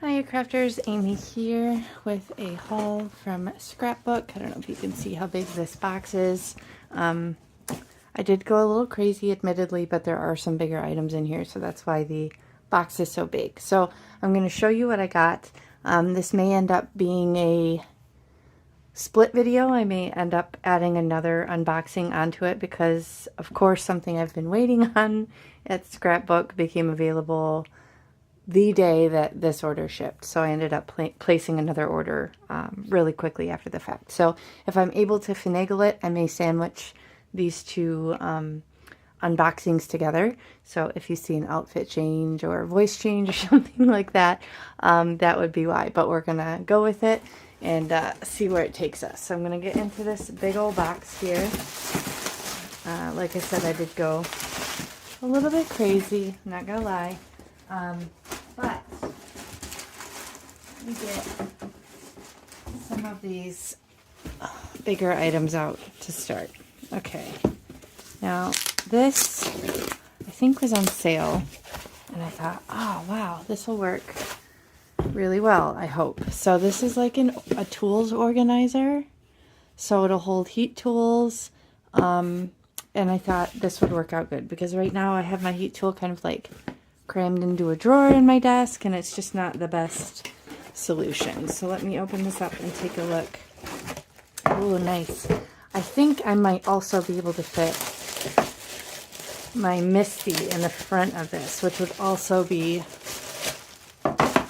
Hiya crafters, Amy here with a haul from Scrapbook. I don't know if you can see how big this box is. I did go a little crazy admittedly, but there are some bigger items in here, so that's why the box is so big. So I'm going to show you what I got. This may end up being a split video. I may end up adding another unboxing onto it because of course something I've been waiting on at Scrapbook became available the day that this order shipped. So I ended up placing another order really quickly after the fact. So if I'm able to finagle it, I may sandwich these two unboxings together. So if you see an outfit change or a voice change or something like that, that would be why. But we're gonna go with it and see where it takes us. So I'm gonna get into this big old box here. Like I said, I did go a little bit crazy, not gonna lie. But let me get some of these bigger items out to start. Okay, now this I think was on sale, and I thought, oh wow, this will work really well, I hope. So this is like a tools organizer, so it'll hold heat tools, and I thought this would work out good because right now I have my heat tool kind of like crammed into a drawer in my desk, and it's just not the best solution. So let me open this up and take a look. Oh, nice. I think I might also be able to fit my Misty in the front of this, which would also be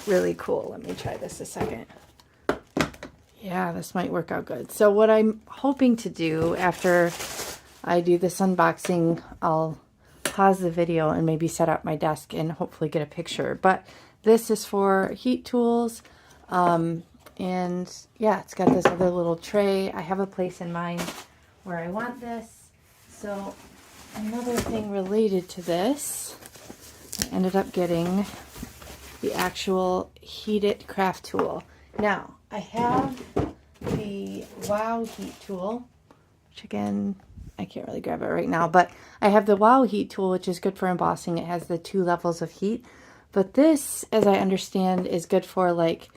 really cool. Let me try this a second. Yeah, this might work out good. So what I'm hoping to do after I do this unboxing, I'll pause the video and maybe set up my desk and hopefully get a picture. But this is for heat tools, and yeah, it's got this other little tray. I have a place in mind where I want this. So another thing related to this, I ended up getting the actual heated craft tool. Now I have the Wow heat tool, which again, I can't really grab it right now, but I have the Wow heat tool, which is good for embossing. It has the 2 levels of heat, but this, as I understand, is good for like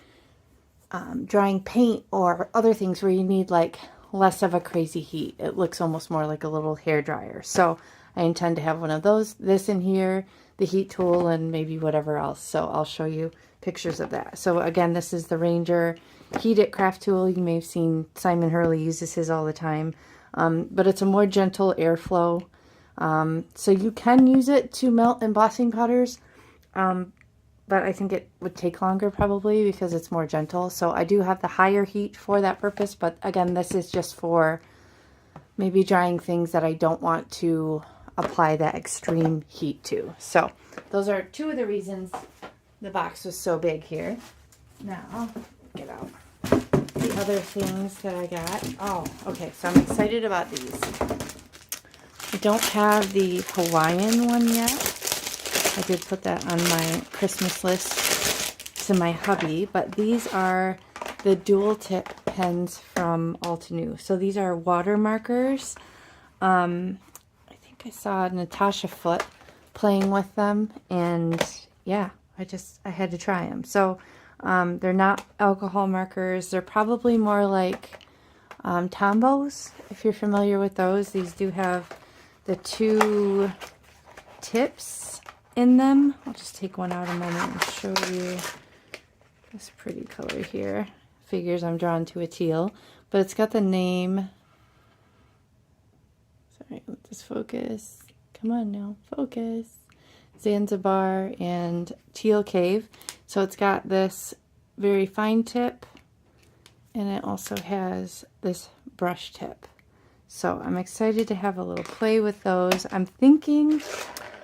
drying paint or other things where you need like less of a crazy heat. It looks almost more like a little hair dryer. So I intend to have one of those, this in here, the heat tool, and maybe whatever else. So I'll show you pictures of that. So again, this is the Ranger heated craft tool. You may have seen Simon Hurley uses his all the time. But it's a more gentle airflow. So you can use it to melt embossing powders, but I think it would take longer probably because it's more gentle. So I do have the higher heat for that purpose, but again, this is just for maybe drying things that I don't want to apply that extreme heat to. So those are 2 of the reasons the box was so big here. Now, get out the other things that I got. Oh, okay, so I'm excited about these. I don't have the Hawaiian one yet. I did put that on my Christmas list to my hubby, but these are the dual tip pens from Altenew. So these are water markers. I think I saw Natasha Foote playing with them, and yeah, I had to try them. So they're not alcohol markers. They're probably more like Tombos, if you're familiar with those. These do have the 2 tips in them. I'll just take one out a moment and show you this pretty color here. Figures I'm drawn to a teal, but it's got the name. Sorry, let this focus. Come on now, focus. Zanzibar and Teal Cave. So it's got this very fine tip, and it also has this brush tip. So I'm excited to have a little play with those. I'm thinking,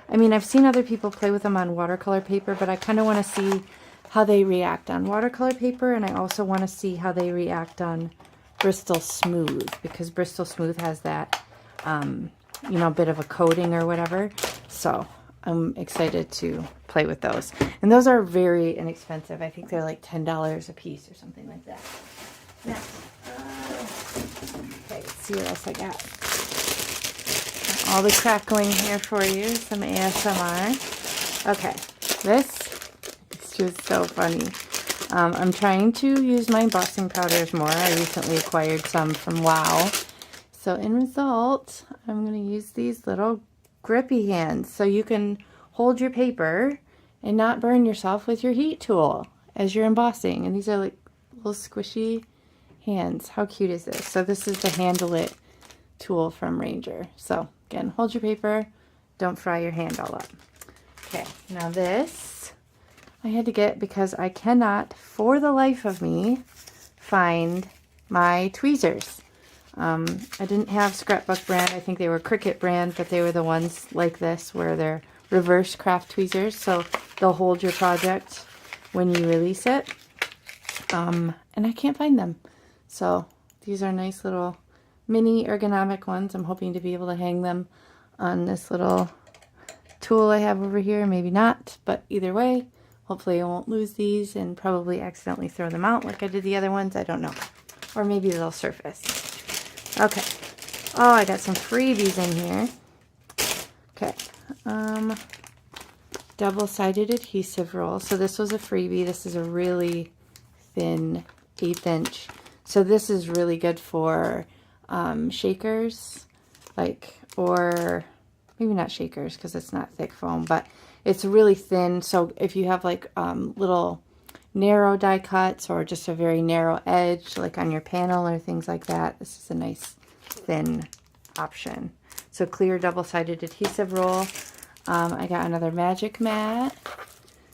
I mean, I've seen other people play with them on watercolor paper, but I kind of want to see how they react on watercolor paper, and I also want to see how they react on Bristol Smooth, because Bristol Smooth has that, you know, bit of a coating or whatever. So I'm excited to play with those. And those are very inexpensive. I think they're like $10 a piece or something like that. Now, okay, let's see what else I got. All the crackling here for you, some ASMR. Okay, this is just so funny. I'm trying to use my embossing powders more. I recently acquired some from Wow. So in result, I'm going to use these little grippy hands so you can hold your paper and not burn yourself with your heat tool as you're embossing. And these are like little squishy hands. How cute is this? So this is the Handle It tool from Ranger. So again, hold your paper, don't fry your hand all up. Okay, now this I had to get because I cannot for the life of me find my tweezers. I didn't have Scrapbook brand. I think they were Cricut brand, but they were the ones like this where they're reverse craft tweezers, so they'll hold your project when you release it. And I can't find them. So these are nice little mini ergonomic ones. I'm hoping to be able to hang them on this little tool I have over here. Maybe not, but either way, hopefully I won't lose these and probably accidentally throw them out like I did the other ones. I don't know. Or maybe they'll surface. Okay. Oh, I got some freebies in here. Okay. Double-sided adhesive roll. So this was a freebie. This is a really thin 1/8 inch. So this is really good for shakers, like, or maybe not shakers because it's not thick foam, but it's really thin. So if you have like little narrow die cuts or just a very narrow edge, like on your panel or things like that, this is a nice thin option. So clear double-sided adhesive roll. I got another magic mat.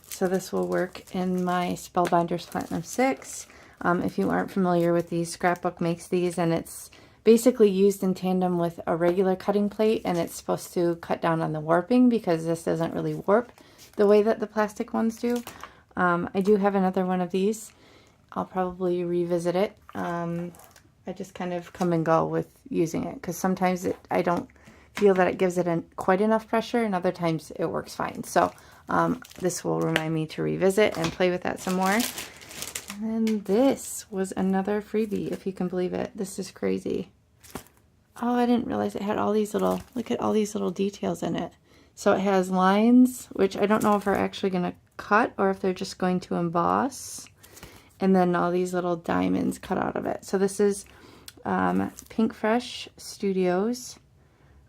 So this will work in my Spellbinders Platinum 6. If you aren't familiar with these, Scrapbook makes these, and it's basically used in tandem with a regular cutting plate, and it's supposed to cut down on the warping because this doesn't really warp the way that the plastic ones do. I do have another one of these. I'll probably revisit it. I just kind of come and go with using it because sometimes I don't feel that it gives it quite enough pressure, and other times it works fine. So this will remind me to revisit and play with that some more. And then this was another freebie, if you can believe it. This is crazy. Oh, I didn't realize it had all these little, look at all these little details in it. So it has lines, which I don't know if are actually going to cut or if they're just going to emboss. And then all these little diamonds cut out of it. So this is Pink Fresh Studios.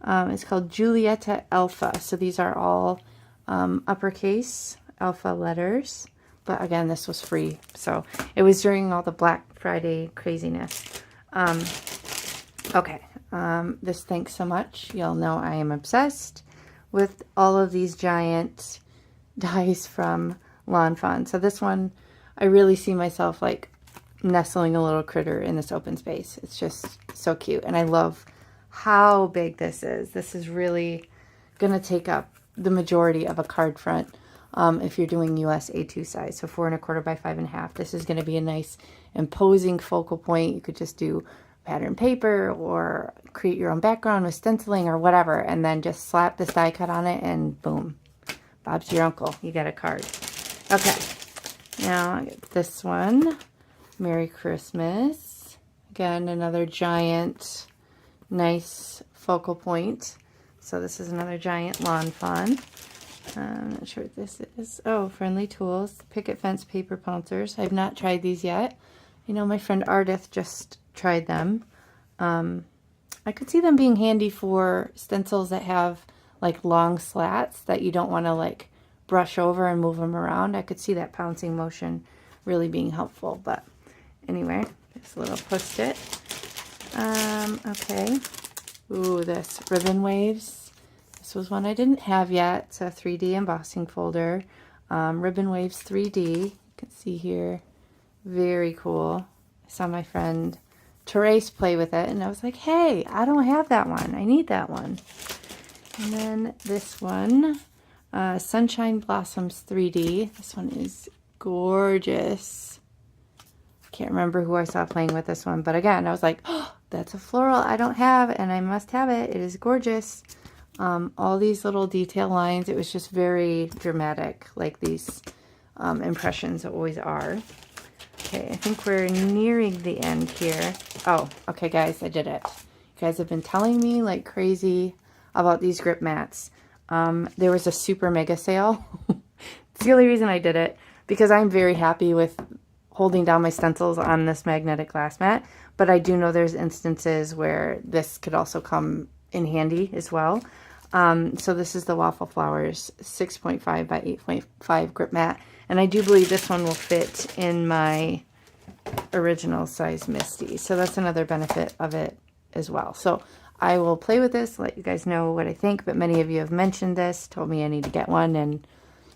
It's called Julieta Alpha. So these are all uppercase alpha letters. But again, this was free. So it was during all the Black Friday craziness. Okay. This thanks so much. You'll know I am obsessed with all of these giant dies from Lawn Fawn. So this one, I really see myself like nestling a little critter in this open space. It's just so cute. And I love how big this is. This is really going to take up the majority of a card front if you're doing US A2 size. So 4 1/4 by 5 1/2. This is going to be a nice imposing focal point. You could just do pattern paper or create your own background with stenciling or whatever, and then just slap this die cut on it and boom, Bob's your uncle. You got a card. Okay, now I get this one. Merry Christmas. Again, another giant, nice focal point. So this is another giant Lawn Fawn. I'm not sure what this is. Oh, Friendly Tools, Picket Fence Paper Pouncers. I've not tried these yet. You know, my friend Ardith just tried them. I could see them being handy for stencils that have like long slats that you don't want to like brush over and move them around. I could see that pouncing motion really being helpful. But anyway, this little post-it. Okay. Ooh, this Ribbon Waves. This was one I didn't have yet. It's a 3D embossing folder. Ribbon Waves 3D. You can see here. Very cool. I saw my friend Therese play with it, and I was like, hey, I don't have that one. I need that one. And then this one, Sunshine Blossoms 3D. This one is gorgeous. Can't remember who I saw playing with this one, but again, I was like, oh, that's a floral I don't have, and I must have it. It is gorgeous. All these little detail lines. It was just very dramatic, like these impressions always are. Okay, I think we're nearing the end here. Oh, okay, guys, I did it. You guys have been telling me like crazy about these grip mats. There was a super mega sale. It's the only reason I did it, because I'm very happy with holding down my stencils on this magnetic glass mat, but I do know there's instances where this could also come in handy as well. So this is the Waffle Flowers 6.5 by 8.5 grip mat, and I do believe this one will fit in my original size Misty. So that's another benefit of it as well. So I will play with this, let you guys know what I think, but many of you have mentioned this, told me I need to get one, and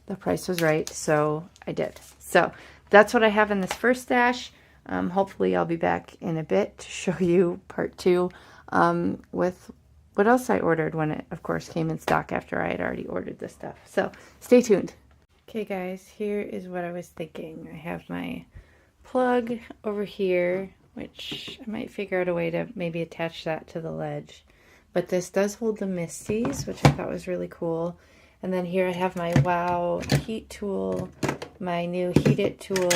the price was right, so I did. So that's what I have in this first stash. Hopefully I'll be back in a bit to show you part 2 with what else I ordered when it, of course, came in stock after I had already ordered this stuff. So stay tuned. Okay, guys, here is what I was thinking. I have my plug over here, which I might figure out a way to maybe attach that to the ledge. But this does hold the Misties, which I thought was really cool. And then here I have my Wow heat tool, my new Heat It tool,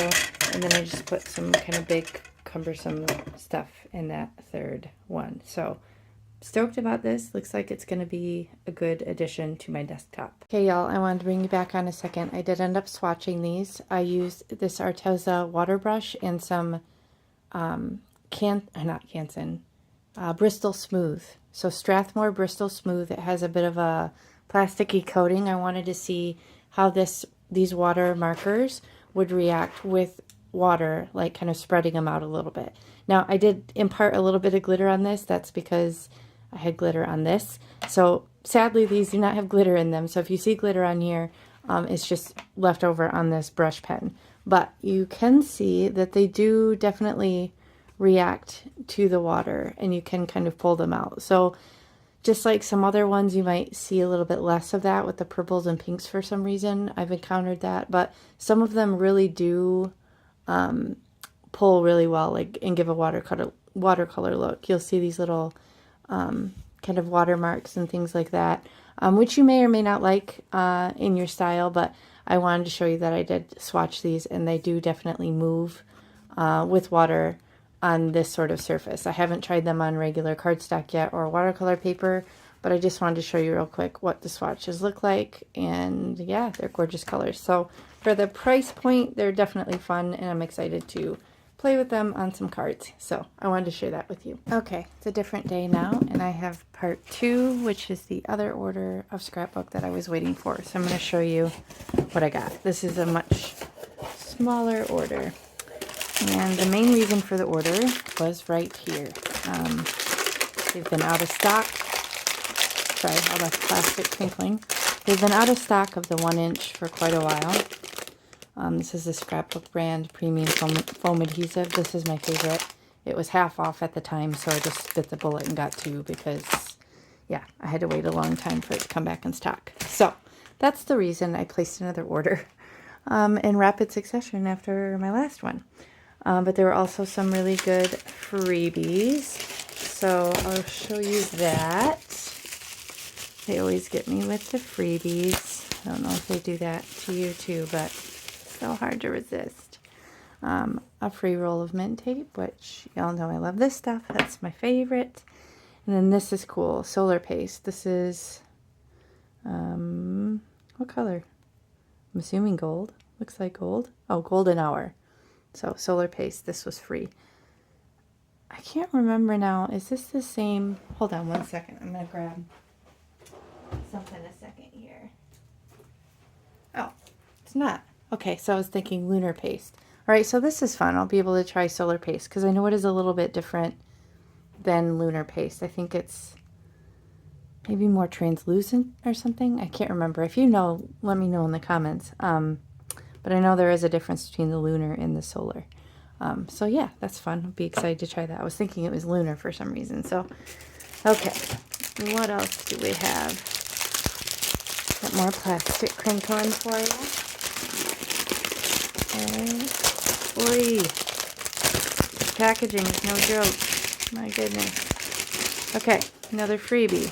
and then I just put some kind of big cumbersome stuff in that third one. So stoked about this. Looks like it's going to be a good addition to my desktop. Okay, y'all, I wanted to bring you back on a second. I did end up swatching these. I used this Arteza water brush and some Bristol Smooth. So Strathmore Bristol Smooth. It has a bit of a plasticky coating. I wanted to see how these water markers would react with water, like kind of spreading them out a little bit. Now, I did impart a little bit of glitter on this. That's because I had glitter on this. So sadly, these do not have glitter in them. So if you see glitter on here, it's just left over on this brush pen. But you can see that they do definitely react to the water, and you can kind of pull them out. So just like some other ones, you might see a little bit less of that with the purples and pinks for some reason. I've encountered that, but some of them really do pull really well, like, and give a watercolor look. You'll see these little kind of watermarks and things like that, which you may or may not like in your style, but I wanted to show you that I did swatch these, and they do definitely move with water on this sort of surface. I haven't tried them on regular cardstock yet or watercolor paper, but I just wanted to show you real quick what the swatches look like, and yeah, they're gorgeous colors. So for the price point, they're definitely fun, and I'm excited to play with them on some cards. So I wanted to share that with you. Okay, it's a different day now, and I have part 2, which is the other order of scrapbook that I was waiting for. So I'm going to show you what I got. This is a much smaller order, and the main reason for the order was right here. They've been out of stock. Sorry, all that plastic crinkling. They've been out of stock of the 1-inch for quite a while. This is the Scrapbook brand premium foam adhesive. This is my favorite. It was half off at the time, so I just bit the bullet and got 2 because, yeah, I had to wait a long time for it to come back in stock. So that's the reason I placed another order in rapid succession after my last one. But there were also some really good freebies, so I'll show you that. They always get me with the freebies. I don't know if they do that to you too, but so hard to resist. A free roll of mint tape, which y'all know I love this stuff. That's my favorite. And then this is cool, solar paste. This is, what color? I'm assuming gold. Looks like gold. Oh, golden hour. So solar paste, this was free. I can't remember now. Is this the same? Hold on one second. I'm going to grab something a second here. Oh, it's not. Okay, so I was thinking lunar paste. All right, so this is fun. I'll be able to try solar paste because I know it is a little bit different than lunar paste. I think it's maybe more translucent or something. I can't remember. If you know, let me know in the comments. But I know there is a difference between the lunar and the solar. So yeah, that's fun. I'll be excited to try that. I was thinking it was lunar for some reason. So, okay. What else do we have? Got more plastic crinkling for you. Okay. Oy. Packaging is no joke. My goodness. Okay, another freebie.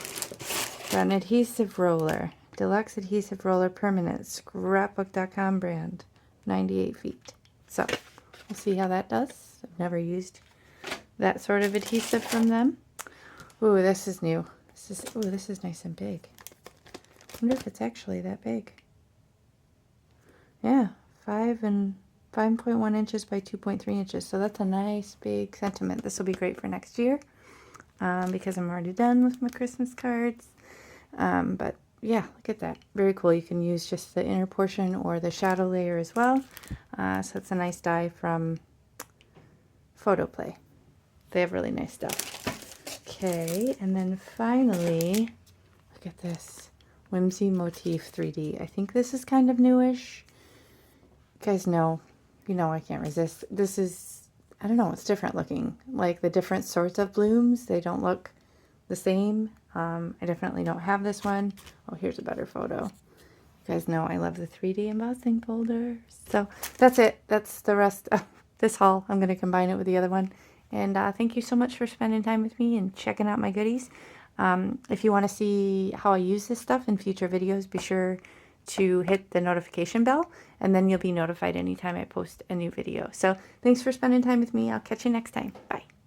Got an adhesive roller. Deluxe Adhesive Roller Permanent, Scrapbook.com brand, 98 feet. So, we'll see how that does. I've never used that sort of adhesive from them. Ooh, this is new. This is nice and big. I wonder if it's actually that big. Yeah, 5 and 5.1 inches by 2.3 inches. So that's a nice big sentiment. This will be great for next year because I'm already done with my Christmas cards. But yeah, look at that. Very cool. You can use just the inner portion or the shadow layer as well. So it's a nice die from Photo Play. They have really nice stuff. Okay, and then finally, look at this. Whimsy Motif 3D. I think this is kind of newish. You guys know, you know I can't resist. This is, I don't know, it's different looking. Like the different sorts of blooms, they don't look the same. I definitely don't have this one. Oh, here's a better photo. You guys know I love the 3D embossing folders. So that's it. That's the rest of this haul. I'm going to combine it with the other one. And thank you so much for spending time with me and checking out my goodies. If you want to see how I use this stuff in future videos, be sure to hit the notification bell, and then you'll be notified anytime I post a new video. So thanks for spending time with me. I'll catch you next time. Bye.